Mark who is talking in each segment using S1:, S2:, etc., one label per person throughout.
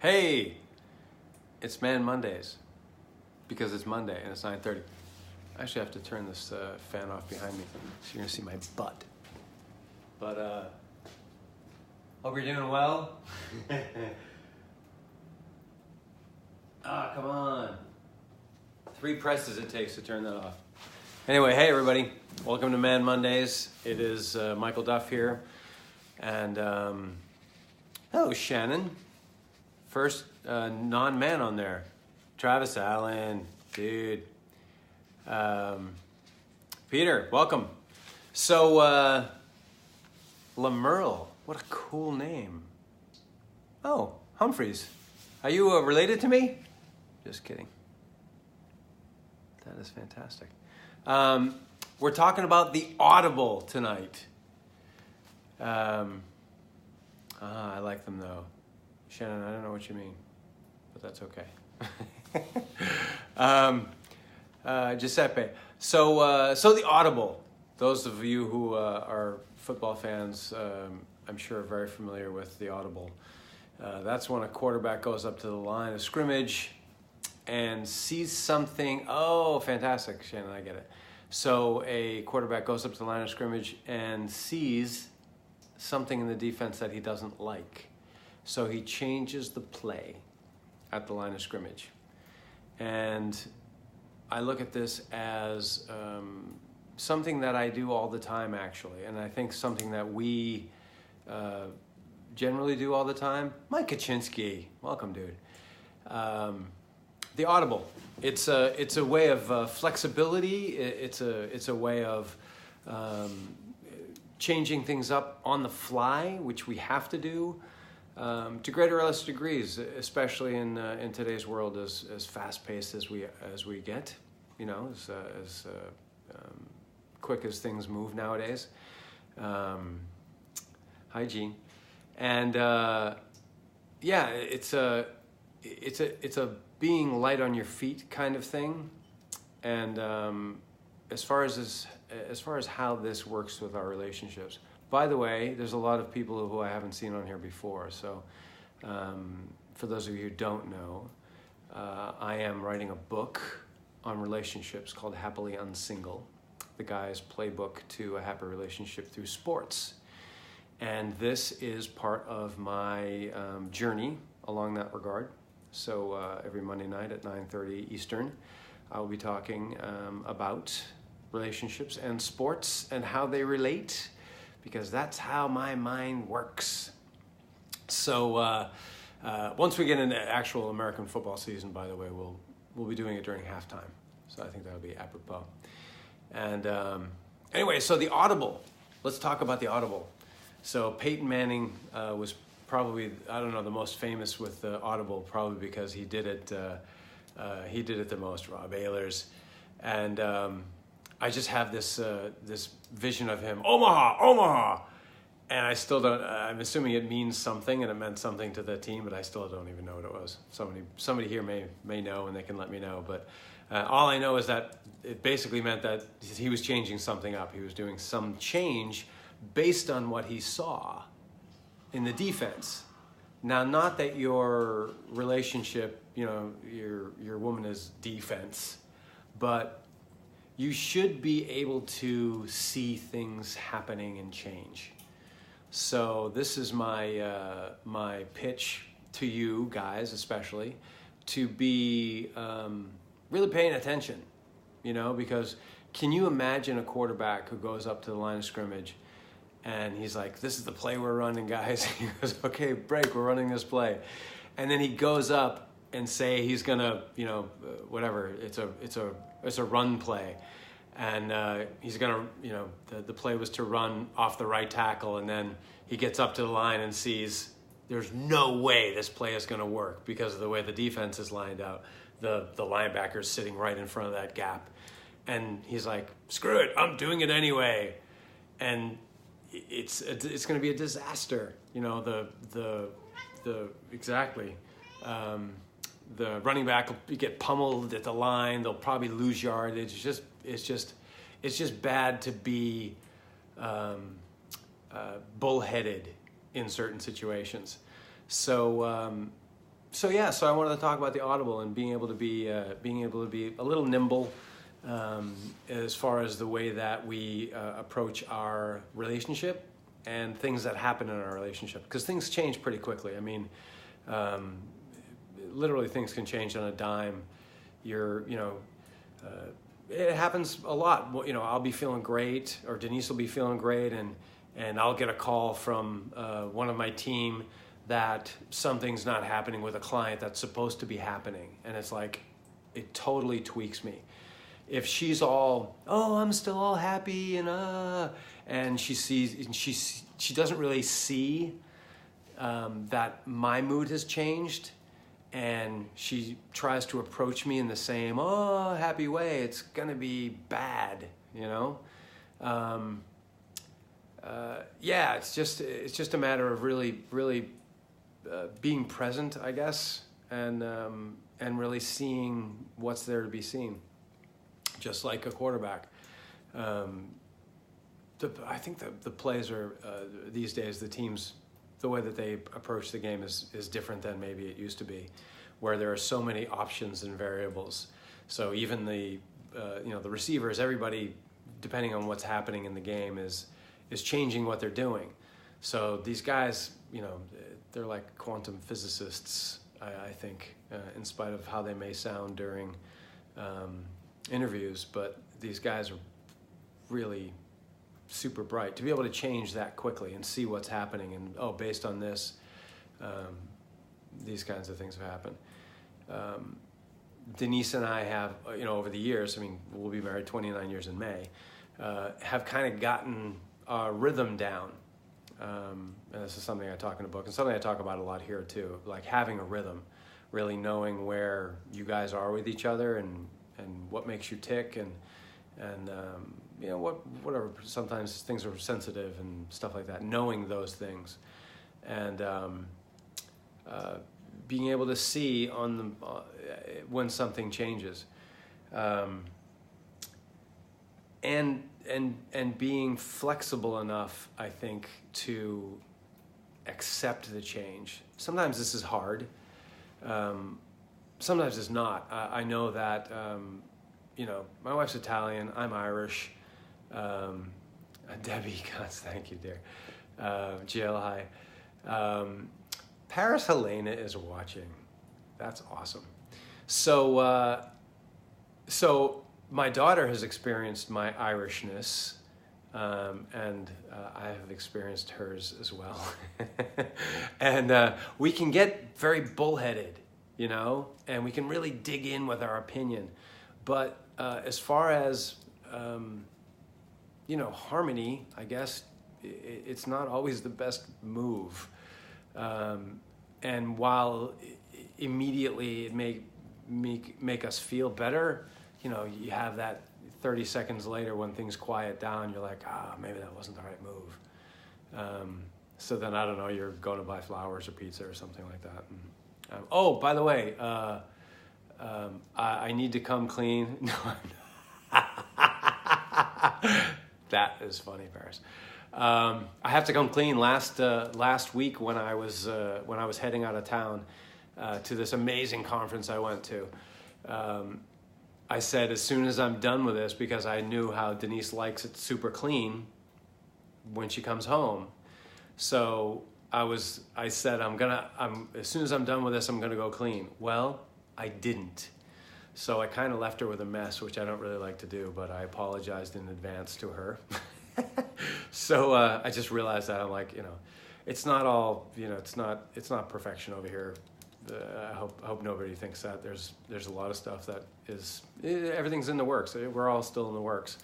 S1: Hey, it's Man Mondays because it's Monday and it's 9:30. I actually have to turn this fan off behind me so you're gonna see my butt. But hope you're doing well. Come on. 3 presses it takes to turn that off. Anyway, hey everybody, welcome to Man Mondays. It is Michael Duff here, and hello Shannon. First non-man on there. Travis Allen, dude. Peter, welcome. So, Lamerle, what a cool name. Oh, Humphreys. Are you related to me? Just kidding. That is fantastic. We're talking about the Audible tonight. I like them though. Shannon, I don't know what you mean, but that's okay. Giuseppe. So the Audible. Those of you who are football fans, I'm sure are very familiar with the Audible. That's when a quarterback goes up to the line of scrimmage and sees something. Oh, fantastic, Shannon, I get it. So a quarterback goes up to the line of scrimmage and sees something in the defense that he doesn't like. So he changes the play at the line of scrimmage. And I look at this as something that I do all the time, actually. And I think something that we generally do all the time. Mike Kaczynski, welcome, dude. The Audible. It's a way of flexibility. It's a way of changing things up on the fly, which we have to do. To greater or less degrees, especially in today's world, as fast-paced as we get, you know, as quick as things move nowadays. Hygiene, and yeah, it's a being light on your feet kind of thing, and as far as how this works with our relationships. By the way, there's a lot of people who I haven't seen on here before, so for those of you who don't know, I am writing a book on relationships called Happily Unsingle, the guy's playbook to a happy relationship through sports. And this is part of my journey along that regard. So every Monday night at 9:30 Eastern, I will be talking about relationships and sports and how they relate, because that's how my mind works. So once we get into actual American football season, by the way, we'll be doing it during halftime. So I think that'll be apropos. And anyway, so the Audible. Let's talk about the Audible. So Peyton Manning was probably, I don't know, the most famous with the Audible, probably because he did it the most. Rob Ehlers, and I just have this vision of him, Omaha, and I still don't. I'm assuming it means something, and it meant something to the team, but I still don't even know what it was. Somebody here may know, and they can let me know. But all I know is that it basically meant that he was changing something up. He was doing some change based on what he saw in the defense. Now, not that your relationship, you know, your woman is defense, but you should be able to see things happening and change. So this is my pitch to you guys, especially, to be really paying attention, you know, because can you imagine a quarterback who goes up to the line of scrimmage and he's like, "This is the play we're running, guys." He goes, "Okay, break, we're running this play," and then he goes up and say he's gonna, you know, whatever. It's a run play. And he's gonna, you know, the play was to run off the right tackle, and then he gets up to the line and sees there's no way this play is gonna work because of the way the defense is lined out. The linebacker's sitting right in front of that gap, and he's like, "Screw it, I'm doing it anyway," and it's gonna be a disaster. You know, exactly. The running back will get pummeled at the line. They'll probably lose yardage. It's just bad to be bullheaded in certain situations. So So yeah, so I wanted to talk about the Audible and being able to be a little nimble as far as the way that we approach our relationship and things that happen in our relationship, because things change pretty quickly. I mean, literally things can change on a dime. It happens a lot. Well, I'll be feeling great, or Denise will be feeling great, and I'll get a call from one of my team that something's not happening with a client that's supposed to be happening, and it's like, it totally tweaks me. If she's all, oh, I'm still all happy and she doesn't really see that my mood has changed, and she tries to approach me in the same happy way, it's gonna be bad, yeah, it's just a matter of really being present, I guess, and really seeing what's there to be seen, just like a quarterback. I think the plays are these days, the teams, the way that they approach the game is different than maybe it used to be, where there are so many options and variables. So even the receivers, everybody, depending on what's happening in the game, is changing what they're doing. So these guys, they're like quantum physicists, I think, in spite of how they may sound during interviews. But these guys are really super bright to be able to change that quickly and see what's happening, and based on this, these kinds of things have happened. Denise and I have, over the years, we'll be married 29 years in May, have kind of gotten our rhythm down. And this is something I talk in the book, and something I talk about a lot here too, like having a rhythm, really knowing where you guys are with each other and what makes you tick, and whatever. Sometimes things are sensitive and stuff like that. Knowing those things, and being able to see when something changes, and being flexible enough, I think, to accept the change. Sometimes this is hard. Sometimes it's not. I know that. My wife's Italian. I'm Irish. Debbie, God, thank you, dear. GL, hi. Paris Helena is watching. That's awesome. So my daughter has experienced my Irishness, and I have experienced hers as well. And we can get very bullheaded, and we can really dig in with our opinion. But as far as, harmony, I guess, it's not always the best move. And while immediately it may make us feel better, you have that 30 seconds later when things quiet down, you're like, maybe that wasn't the right move. So then, I don't know, you're going to buy flowers or pizza or something like that. And, by the way, I need to come clean. No, I'm not. That is funny, Paris. I have to come clean. Last week when I was heading out of town to this amazing conference I went to, I said, as soon as I'm done with this, because I knew how Denise likes it super clean when she comes home. So I said, as soon as I'm done with this, I'm gonna go clean. Well, I didn't. So I kind of left her with a mess, which I don't really like to do, but I apologized in advance to her. So I just realized that I'm like, it's not all, it's not perfection over here. I hope nobody thinks that. There's a lot of stuff that is, everything's in the works. We're all still in the works.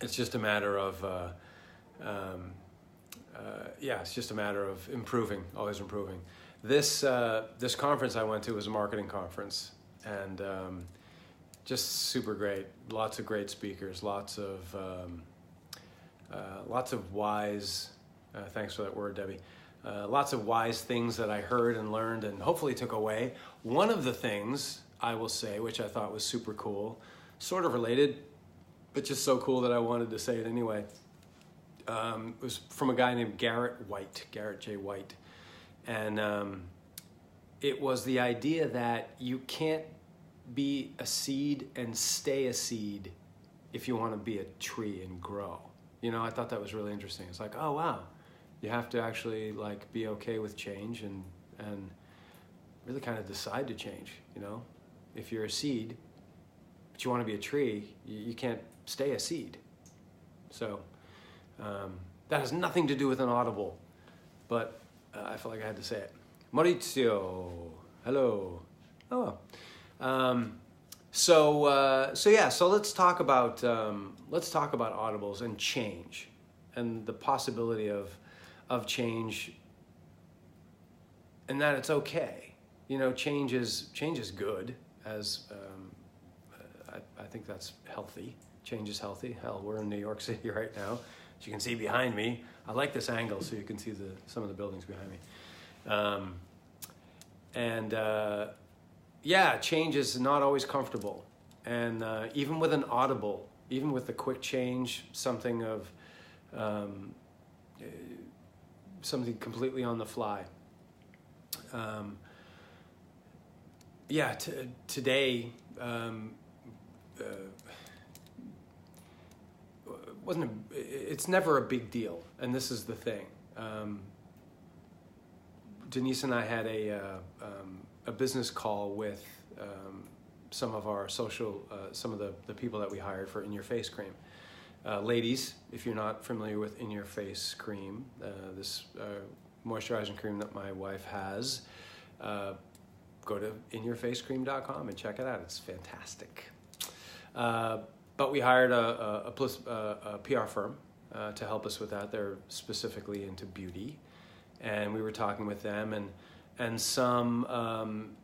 S1: It's just a matter of, it's just a matter of improving, always improving. This conference I went to was a marketing conference, and just super great. Lots of great speakers, lots of wise, thanks for that word, Debbie. Lots of wise things that I heard and learned and hopefully took away. One of the things I will say, which I thought was super cool, sort of related, but just so cool that I wanted to say it anyway, was from a guy named Garrett J. White. And it was the idea that you can't be a seed and stay a seed if you want to be a tree and grow. You know, I thought that was really interesting. It's like, oh wow, you have to actually like be okay with change and really kind of decide to change. You know, if you're a seed but you want to be a tree, you can't stay a seed. So that has nothing to do with an Audible, but I felt like I had to say it. Maurizio, hello. Oh, so let's talk about Audibles and change, and the possibility of change, and that it's okay. You know, change is good, as I think that's healthy. Change is healthy. Hell, we're in New York City right now. As you can see behind me, I like this angle so you can see some of the buildings behind me. Change is not always comfortable. And even with an Audible, even with the quick change, something completely on the fly. Today, it's never a big deal, and this is the thing. Denise and I had a business call with some of our some of the people that we hired for In Your Face cream. Ladies, if you're not familiar with In Your Face cream, this moisturizing cream that my wife has, go to inyourfacecream.com and check it out. It's fantastic. But we hired a PR firm to help us with that. They're specifically into beauty. And we were talking with them, and some,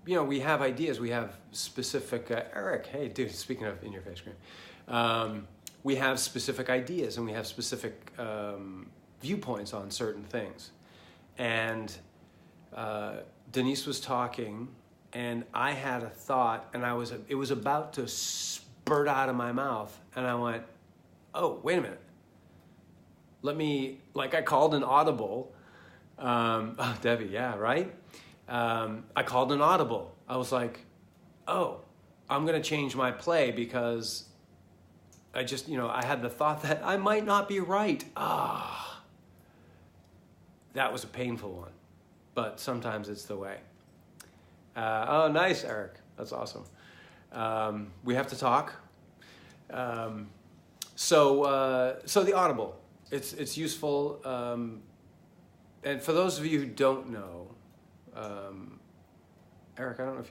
S1: we have ideas. We have specific, Eric, hey, dude, speaking of In Your Face cream, we have specific ideas and we have specific viewpoints on certain things. And Denise was talking, and I had a thought, and it was about to spurt out of my mouth, and I went, oh, wait a minute. I called an Audible. Debbie, yeah, right? I called an Audible. I was like, oh, I'm going to change my play because I just, I had the thought that I might not be right. That was a painful one, but sometimes it's the way. Oh, nice, Eric. That's awesome. We have to talk. So the Audible. It's useful, and for those of you who don't know, Eric, I don't know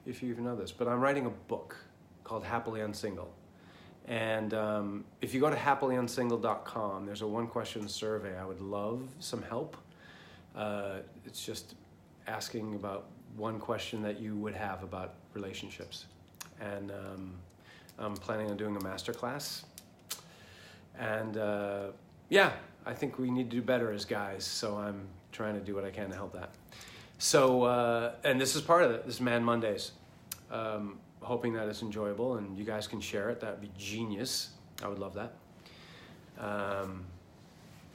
S1: if you even know this, but I'm writing a book called Happily Unsingle, and if you go to happilyounsingle.com, there's a one-question survey. I would love some help. It's just asking about one question that you would have about relationships, and I'm planning on doing a masterclass, and I think we need to do better as guys, so I'm trying to do what I can to help that. So, and this is part of it. This is Man Mondays. Hoping that it's enjoyable and you guys can share it. That would be genius. I would love that.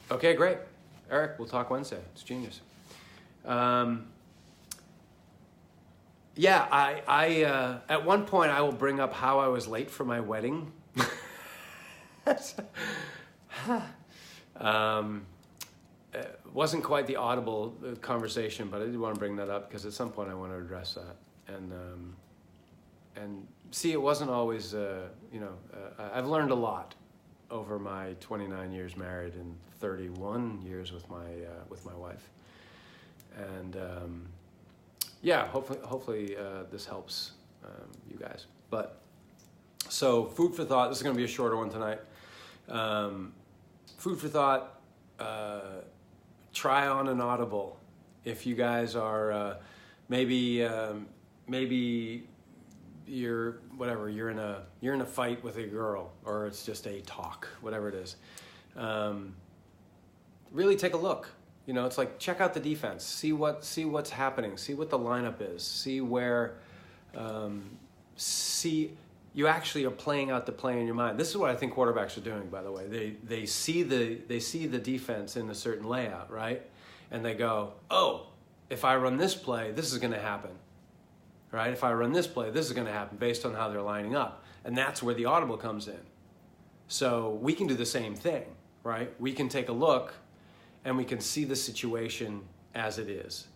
S1: Okay, great. Eric, we'll talk Wednesday. It's genius. I at one point I will bring up how I was late for my wedding. It wasn't quite the Audible conversation, but I did want to bring that up because at some point I want to address that. And see, it wasn't always, I've learned a lot over my 29 years married and 31 years with my wife. And hopefully this helps you guys. But so food for thought. This is going to be a shorter one tonight. Food for thought. Try on an Audible if you guys are maybe you're in a fight with a girl, or it's just a talk, whatever it is. Really take a look. It's like check out the defense, see what's happening, see what the lineup is, see where you actually are playing out the play in your mind. This is what I think quarterbacks are doing, by the way. They see the defense in a certain layout, right? And they go, oh, if I run this play, this is going to happen, right? If I run this play, this is going to happen based on how they're lining up. And that's where the Audible comes in. So we can do the same thing, right? We can take a look and we can see the situation as it is.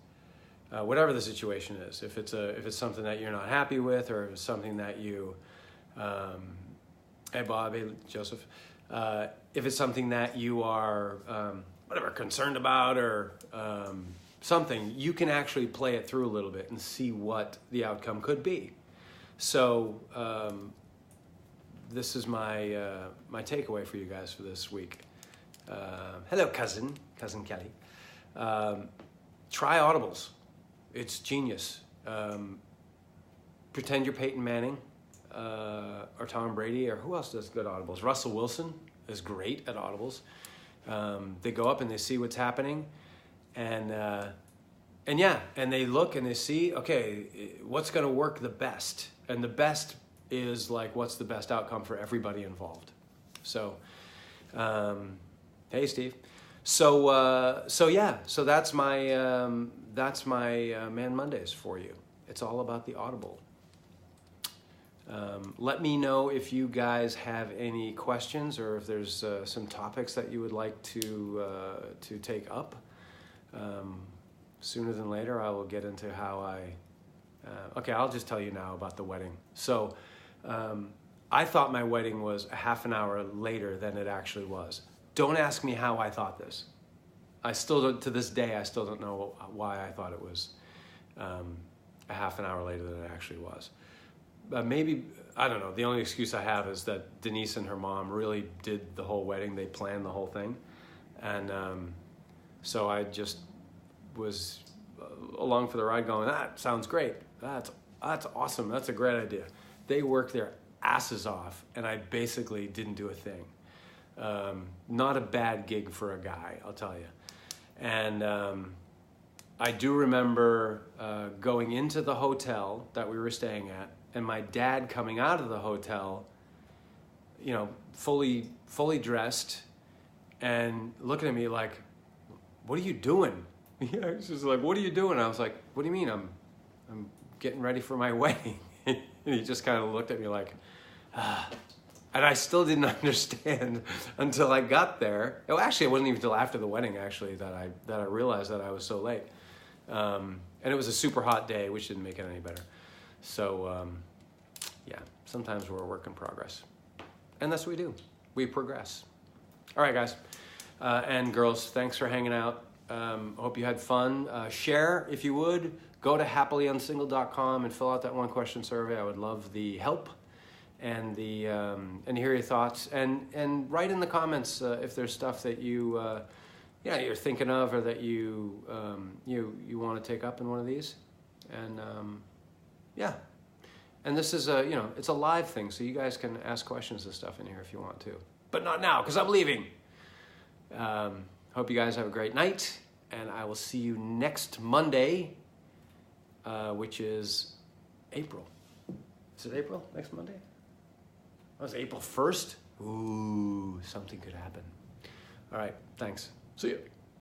S1: Whatever the situation is, if it's something that you're not happy with, or if it's something that you, hey Bob, hey Joseph, if it's something that you are whatever concerned about, or something, you can actually play it through a little bit and see what the outcome could be. So this is my my takeaway for you guys for this week. Hello, cousin Kelly. Try audibles. It's genius. Pretend you're Peyton Manning or Tom Brady, or who else does good audibles? Russell Wilson is great at audibles. They go up and they see what's happening, and they look and they see, okay, what's going to work the best, and the best is like what's the best outcome for everybody involved. So, hey Steve. So that's my Man Mondays for you. It's all about the Audible. Let me know if you guys have any questions, or if there's some topics that you would like to take up. Sooner than later, I will get into how okay, I'll just tell you now about the wedding. So I thought my wedding was a half an hour later than it actually was. Don't ask me how I thought this. I still don't, to this day, I still don't know why I thought it was a half an hour later than it actually was. Maybe, I don't know, the only excuse I have is that Denise and her mom really did the whole wedding. They planned the whole thing. And so I just was along for the ride going, that sounds great. That's awesome. That's a great idea. They worked their asses off, and I basically didn't do a thing. Not a bad gig for a guy, I'll tell you. And I do remember going into the hotel that we were staying at, and my dad coming out of the hotel, you know, fully dressed, and looking at me like, "What are you doing?" Yeah, he was just like, "What are you doing?" I was like, "What do you mean? I'm getting ready for my wedding." And he just kind of looked at me like, ah. And I still didn't understand until I got there. Oh, actually, it wasn't even until after the wedding, actually, that I realized that I was so late. And it was a super hot day, which didn't make it any better. So, yeah, sometimes we're a work in progress. And that's what we do. We progress. All right, guys and girls, thanks for hanging out. Hope you had fun. Share, if you would. Go to happily-unsingle.com and fill out that one-question survey. I would love the help. And and hear your thoughts, and write in the comments if there's stuff that you're thinking of, or that you want to take up in one of these, and and this is it's a live thing, so you guys can ask questions and stuff in here if you want to, but not now because I'm leaving. Hope you guys have a great night, and I will see you next Monday, which is April. Is it April next Monday? Oh, it's April 1st? Ooh, something could happen. All right, thanks. See you.